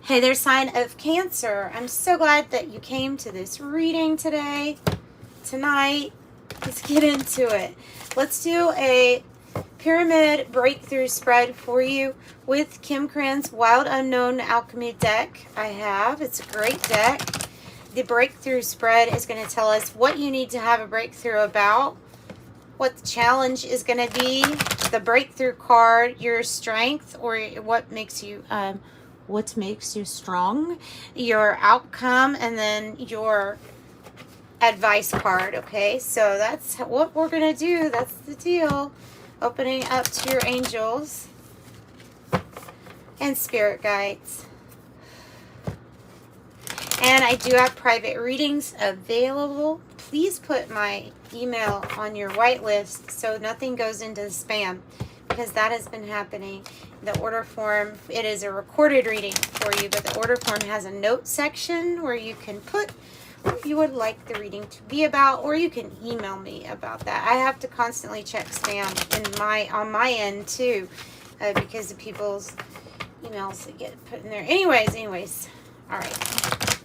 Hey there, sign of Cancer. I'm so glad that you came to this reading tonight. Let's get into it. Let's do a pyramid breakthrough spread for you with Kim Cran's Wild Unknown Alchemy deck. It's a great deck. The breakthrough spread is going to tell us what you need to have a breakthrough about, what the challenge is going to be, the breakthrough card, your strength, or what makes you strong, your outcome, and then your advice card. Okay, so that's what we're gonna do. That's the deal. Opening up to your angels and spirit guides. And I do have private readings available. Please put my email on your whitelist so nothing goes into the spam, because that has been happening. The order form, it is a recorded reading for you, but the order form has a note section where you can put what you would like the reading to be about, or you can email me about that. I have to constantly check spam on my end too, because of people's emails that get put in there. Anyways, all right.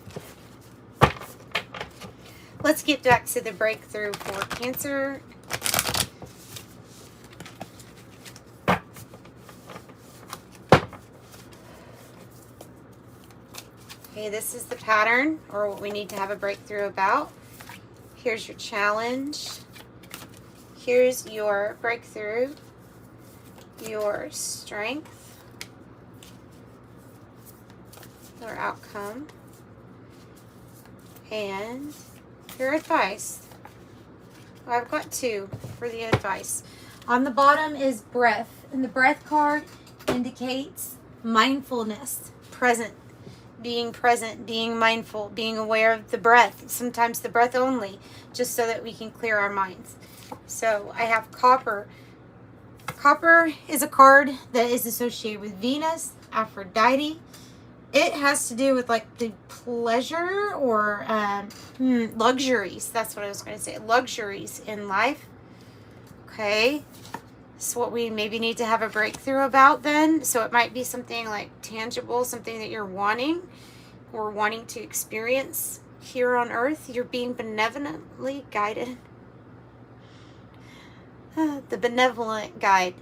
Let's get back to the breakthrough for Cancer. Okay, this is the pattern, or what we need to have a breakthrough about. Here's your challenge. Here's your breakthrough, your strength, your outcome, and your advice. Well, I've got two for the advice. On the bottom is breath, and the breath card indicates mindfulness, being present, being mindful, being aware of the breath, sometimes the breath only, just so that we can clear our minds. So I have copper. Copper is a card that is associated with Venus, Aphrodite. It has to do with like the pleasure or luxuries. That's what I was going to say. Luxuries in life. Okay. So what we maybe need to have a breakthrough about then. So it might be something like tangible, something that you're wanting or wanting to experience here on earth. You're being benevolently guided. The benevolent guide.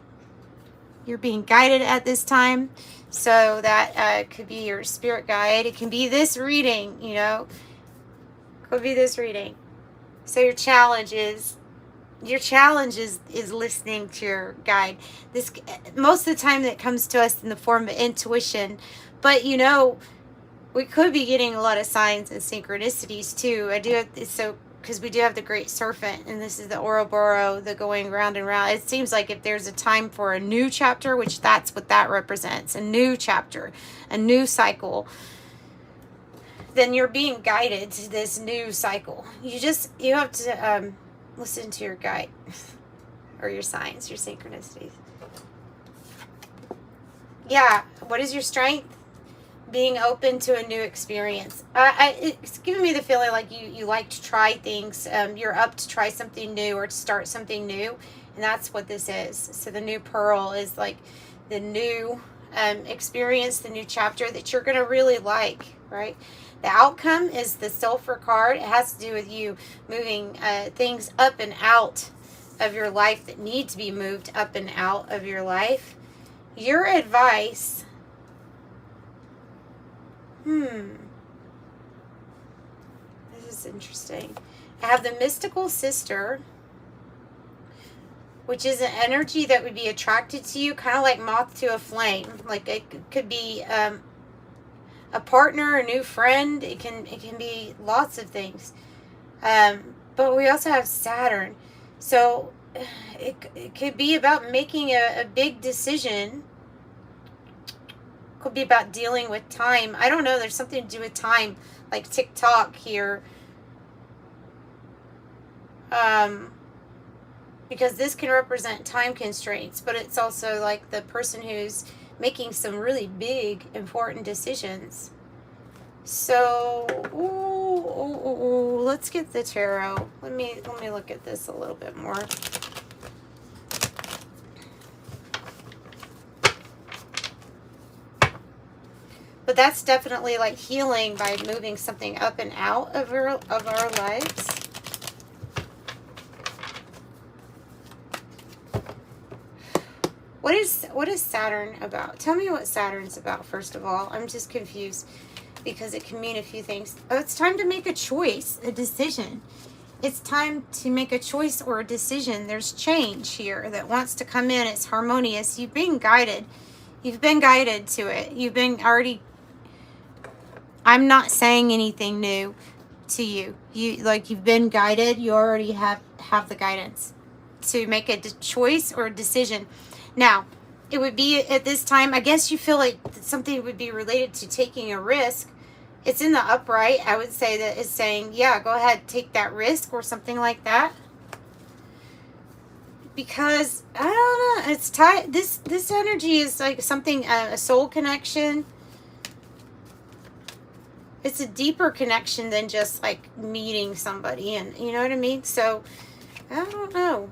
You're being guided at this time. So that could be your spirit guide. It can be this reading, Could be this reading. So your challenge is listening to your guide. This most of the time that comes to us in the form of intuition, but we could be getting a lot of signs and synchronicities too. Because we do have the Great Serpent, and this is the Ouroboros, the going round and round. It seems like if there's a time for a new chapter, which that's what that represents, a new chapter, a new cycle, then you're being guided to this new cycle. You have to listen to your guide or your signs, your synchronicities. Yeah, what is your strength? Being open to a new experience. It's giving me the feeling like you like to try things. You're up to try something new or to start something new, and that's what this is. So the new pearl is like the new experience, the new chapter that you're going to really like, right? The outcome is the sulfur card. It has to do with you moving things up and out of your life that need to be moved up and out of your life. Your advice. This is interesting. I have the mystical sister, which is an energy that would be attracted to you, kind of like moth to a flame. Like it could be a partner, a new friend. It can be lots of things. But we also have Saturn. So it could be about making a big decision. Could be about dealing with time. I don't know. There's something to do with time, like TikTok here. Because this can represent time constraints, but it's also like the person who's making some really big, important decisions. So, let's get the tarot. Let me look at this a little bit more. But that's definitely like healing by moving something up and out of our lives. What is Saturn about? Tell me what Saturn's about, first of all. I'm just confused because it can mean a few things. Oh, it's time to make a choice, a decision. It's time to make a choice or a decision. There's change here that wants to come in. It's harmonious. You've been guided. You've been guided to it. You've been already... I'm not saying anything new to you. You've been guided. You already have the guidance to make a choice or a decision. Now, it would be at this time, I guess you feel like something would be related to taking a risk. It's in the upright. I would say that it's saying, yeah, go ahead, take that risk or something like that. Because, I don't know, it's tied. This energy is like something, a soul connection. It's a deeper connection than just like meeting somebody, and you know what I mean? So, I don't know.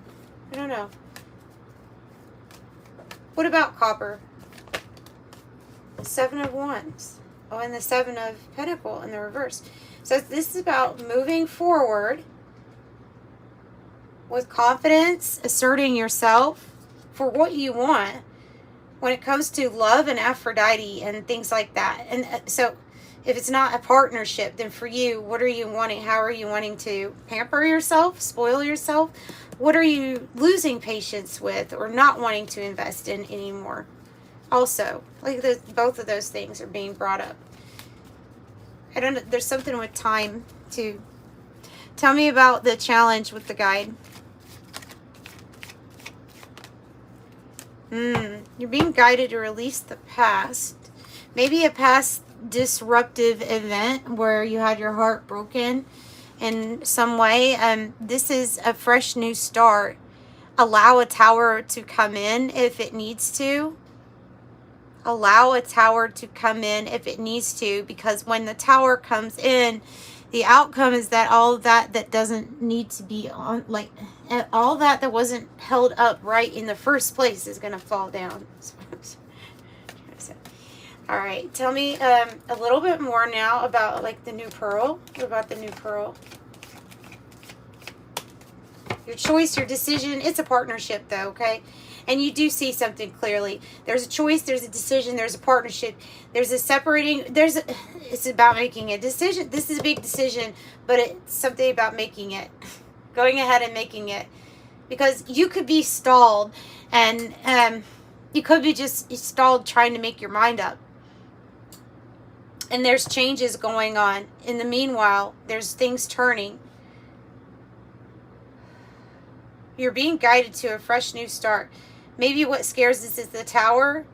What about Copper? 7 of Wands. Oh, and the 7 of Pentacles in the reverse. So this is about moving forward with confidence, asserting yourself for what you want when it comes to love and Aphrodite and things like that. And so if it's not a partnership, then for you, what are you wanting? How are you wanting to pamper yourself, spoil yourself? What are you losing patience with or not wanting to invest in anymore? Also, like both of those things are being brought up. I don't know. There's something with time too. Tell me about the challenge with the guide. You're being guided to release the past. Maybe a past disruptive event where you had your heart broken in some way. This is a fresh new start. Allow a tower to come in if it needs to. Allow a tower to come in if it needs to, because when the tower comes in, the outcome is that all that doesn't need to be on, like all that wasn't held up right in the first place is going to fall down. All right, tell me a little bit more now about like the new pearl. What about the new pearl? Your choice, your decision. It's a partnership though, okay? And you do see something clearly. There's a choice, there's a decision, there's a partnership, there's a separating, it's about making a decision. This is a big decision, but it's something about making it. Going ahead and making it. Because you could be stalled, and you could be just stalled trying to make your mind up. And there's changes going on. In the meanwhile, there's things turning. You're being guided to a fresh new start. Maybe what scares us is the tower.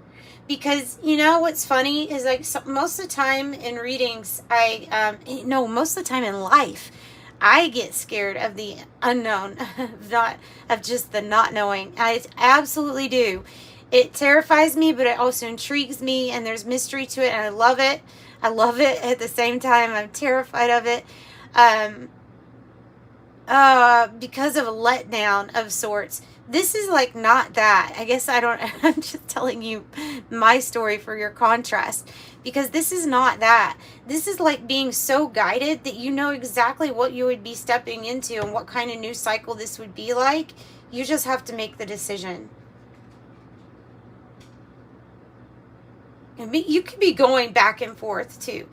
Because, you know, what's funny is like most of the time in readings, most of the time in life, I get scared of the unknown, of just the not knowing. I absolutely do. It terrifies me, but it also intrigues me, and there's mystery to it, and I love it. I love it at the same time. I'm terrified of it. Because of a letdown of sorts. This is like not that. I guess I'm just telling you my story for your contrast. Because this is not that. This is like being so guided that you know exactly what you would be stepping into and what kind of new cycle this would be like. You just have to make the decision. And you could be going back and forth too.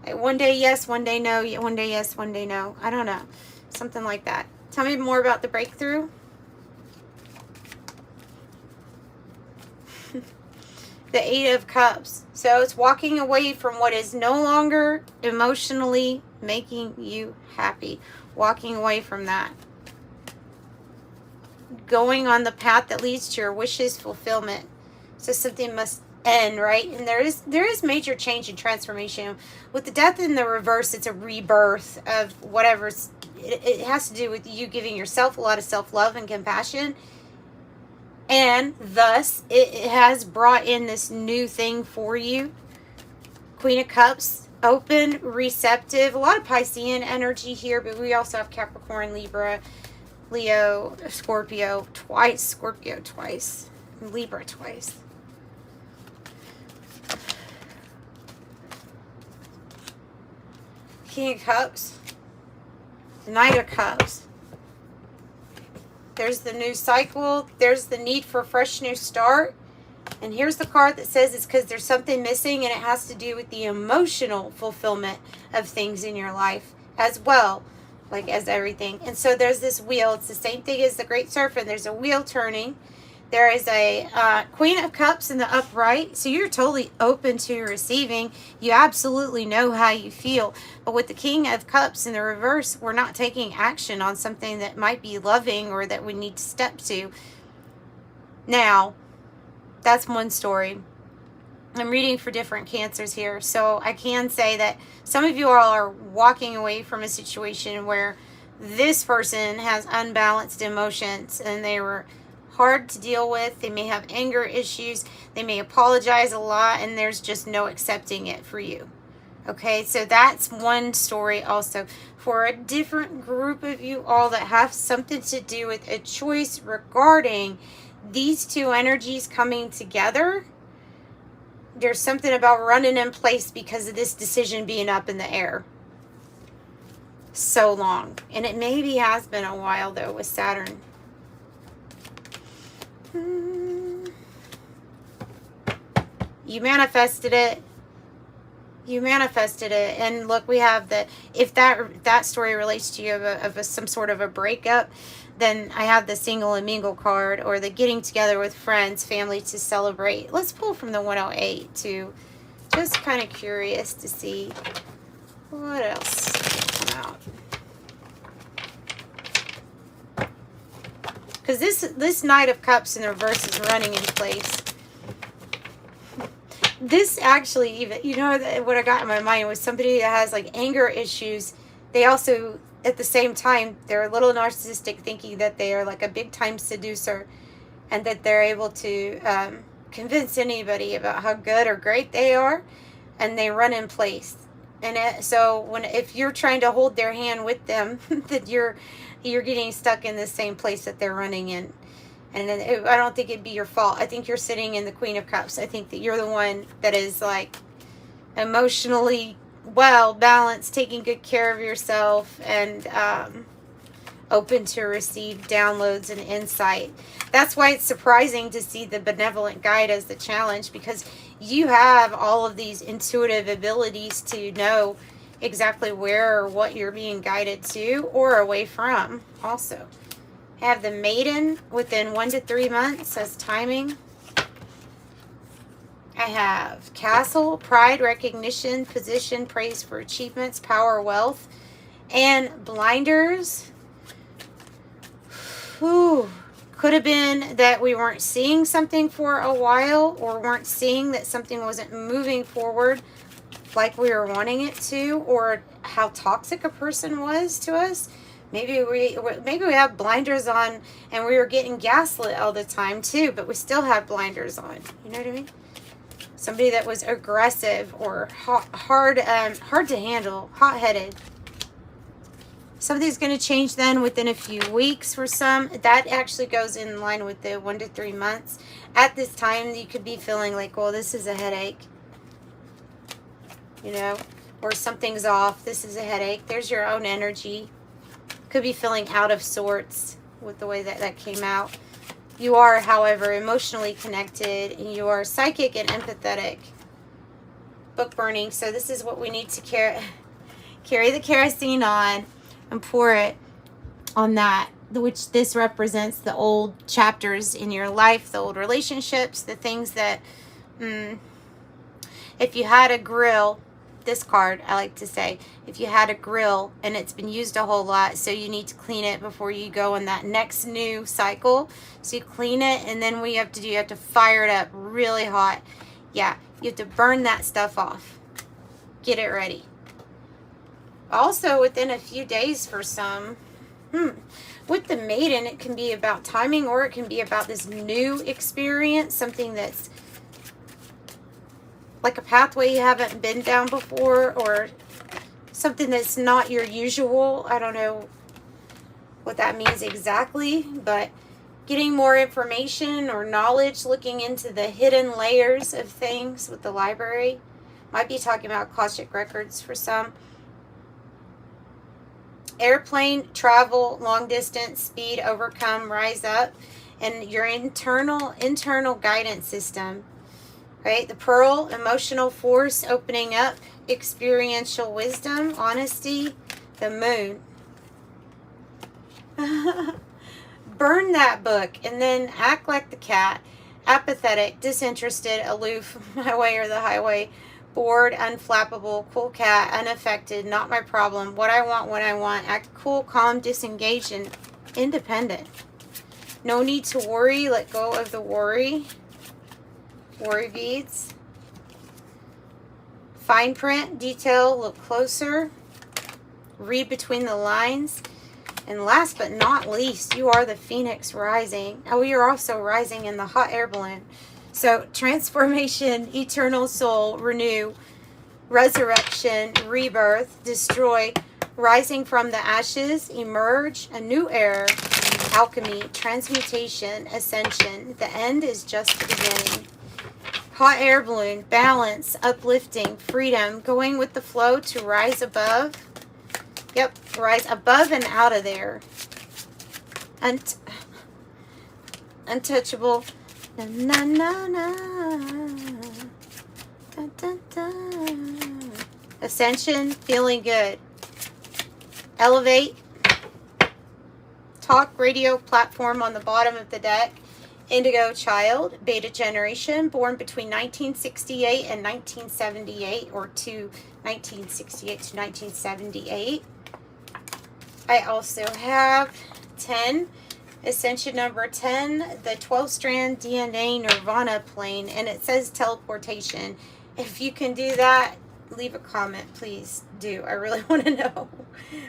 Like one day yes, one day no, one day yes, one day no. I don't know. Something like that. Tell me more about the breakthrough. The 8 of Cups. So it's walking away from what is no longer emotionally making you happy. Walking away from that. Going on the path that leads to your wishes fulfillment. So something must end, right? And there is major change and transformation. With the death in the reverse, it's a rebirth of whatever's. It has to do with you giving yourself a lot of self-love and compassion. And thus, it has brought in this new thing for you. Queen of Cups, open, receptive. A lot of Piscean energy here, but we also have Capricorn, Libra, Leo, Scorpio twice, Libra twice. King of Cups, the Knight of Cups. There's the new cycle. There's the need for a fresh new start. And here's the card that says it's because there's something missing, and it has to do with the emotional fulfillment of things in your life as well, like as everything. And so there's this wheel. It's the same thing as the Great Serpent. There's a wheel turning. There is a Queen of Cups in the upright. So you're totally open to receiving. You absolutely know how you feel. But with the King of Cups in the reverse, we're not taking action on something that might be loving or that we need to step to. Now, that's one story. I'm reading for different cancers here. So I can say that some of you all are walking away from a situation where this person has unbalanced emotions and they were hard to deal with. They may have anger issues. They may apologize a lot, and there's just no accepting it for you. Okay, so that's one story also. For a different group of you all that have something to do with a choice regarding these two energies coming together, there's something about running in place because of this decision being up in the air so long. And it maybe has been a while though with Saturn. You manifested it. You manifested it. And look, we have the, if that story relates to you of some sort of a breakup, then I have the single and mingle card, or the getting together with friends, family to celebrate. Let's pull from the 108 too. Just kind of curious to see what else come out. Because this Knight of Cups in the reverse is running in place. This actually, even, you know, what I got in my mind was somebody that has like anger issues. They also, at the same time, they're a little narcissistic, thinking that they are like a big time seducer and that they're able to convince anybody about how good or great they are, and they run in place. And so if you're trying to hold their hand with them, that you're getting stuck in the same place that they're running in. And I don't think it'd be your fault. I think you're sitting in the Queen of Cups. I think that you're the one that is like emotionally well balanced, taking good care of yourself, and open to receive downloads and insight. That's why it's surprising to see the benevolent guide as the challenge, because you have all of these intuitive abilities to know exactly where or what you're being guided to or away from. Also, I have the Maiden within 1 to 3 months as timing. I have Castle, pride, recognition, position, praise for achievements, power, wealth, and Blinders. Whew. Could have been that we weren't seeing something for a while, or weren't seeing that something wasn't moving forward like we were wanting it to, or how toxic a person was to us. Maybe we have blinders on and we were getting gaslit all the time too, but we still have blinders on. You know what I mean? Somebody that was aggressive or hard to handle, hot-headed. Something's going to change then within a few weeks for some. That actually goes in line with the 1 to 3 months. At this time, you could be feeling like, well, this is a headache. You know, or something's off. This is a headache. There's your own energy. Could be feeling out of sorts with the way that came out. You are, however, emotionally connected, and you are psychic and empathetic. Book burning. So this is what we need to carry the kerosene on and pour it on that, which this represents the old chapters in your life, the old relationships, the things that, if you had a grill, this card, I like to say, if you had a grill and it's been used a whole lot, so you need to clean it before you go in that next new cycle. So you clean it, and then what you have to do, you have to fire it up really hot. Yeah, you have to burn that stuff off. Get it ready. Also, within a few days for some, with the Maiden, it can be about timing, or it can be about this new experience, something that's like a pathway you haven't been down before, or something that's not your usual. I don't know what that means exactly, but getting more information or knowledge, looking into the hidden layers of things with the library. Might be talking about Akashic records for some. airplane, travel, long distance, speed, overcome, rise up, and your internal guidance system. Right? The pearl, emotional force, opening up, experiential wisdom, honesty, the moon. Burn that book and then act like the cat. Apathetic, disinterested, aloof, my way or the highway. Bored, unflappable, cool cat, unaffected, not my problem. What I want, when I want. Act cool, calm, disengaged, and independent. No need to worry. Let go of the worry. Worry beads. Fine print, detail, look closer. Read between the lines. And last but not least, you are the phoenix rising. Oh, you're also rising in the hot air balloon. So transformation, eternal soul, renew, resurrection, rebirth, destroy, rising from the ashes, emerge, a new era, alchemy, transmutation, ascension. The end is just the beginning. Hot air balloon, balance, uplifting, freedom, going with the flow to rise above. Yep, rise above and out of there. Untouchable. Na, na, na, na. Da, da, da. Ascension, feeling good. Elevate. Talk radio platform on the bottom of the deck. Indigo child, beta generation, born between 1968 and 1978, or 1968 to 1978. I also have 10, ascension number 10, the 12-strand DNA nirvana plane, and it says teleportation. If you can do that, leave a comment, please do. I really want to know.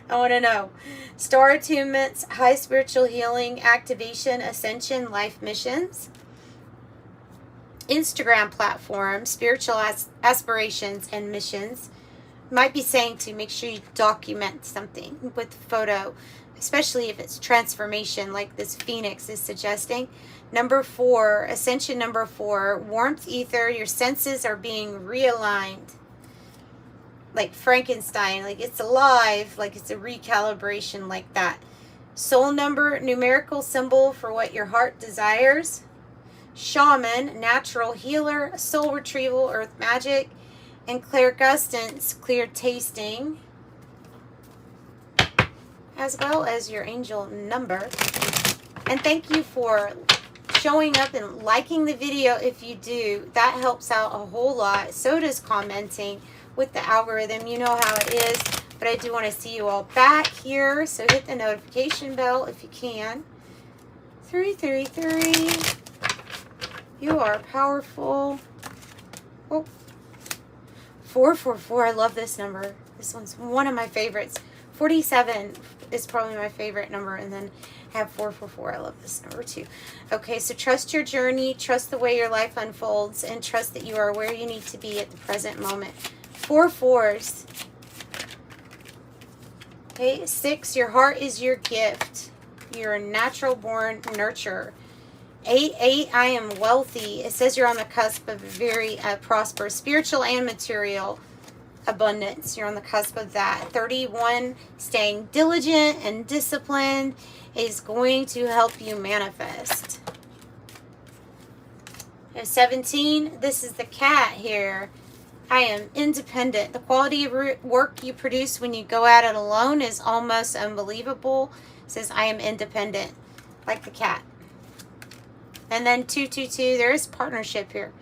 I want to know. Star attunements, high spiritual healing, activation, ascension, life missions. Instagram platform, spiritual aspirations and missions. Might be saying to make sure you document something with photo, especially if it's transformation like this phoenix is suggesting. Number 4, ascension number 4, warmth ether, your senses are being realigned. Like Frankenstein, like it's alive, like it's a recalibration like that. Soul number, numerical symbol for what your heart desires. Shaman, natural healer, soul retrieval, earth magic. And clairgustance, clear tasting. As well as your angel number. And thank you for showing up and liking the video if you do. That helps out a whole lot. So does commenting with the algorithm. You know how it is. But I do want to see you all back here. So hit the notification bell if you can. 333. You are powerful. Oh. 444. I love this number. This one's one of my favorites. 47 is probably my favorite number. And then I have 444. I love this number too. Okay, so trust your journey. Trust the way your life unfolds. And trust that you are where you need to be at the present moment. 4 4s. Okay, 6. Your heart is your gift. You're a natural born nurturer. 8, I am wealthy. It says you're on the cusp of a very prosperous spiritual and material abundance. You're on the cusp of that. 31, staying diligent and disciplined is going to help you manifest. And 17, this is the cat here. I am independent. The quality of work you produce when you go at it alone is almost unbelievable. It says I am independent, like the cat. And then 222, there is partnership here.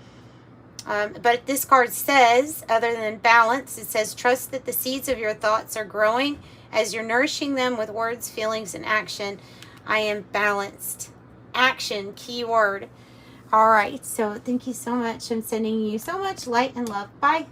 But this card says, other than balance, it says trust that the seeds of your thoughts are growing as you're nourishing them with words, feelings, and action. I am balanced. Action, key word. All right, so thank you so much. I'm sending you so much light and love. Bye.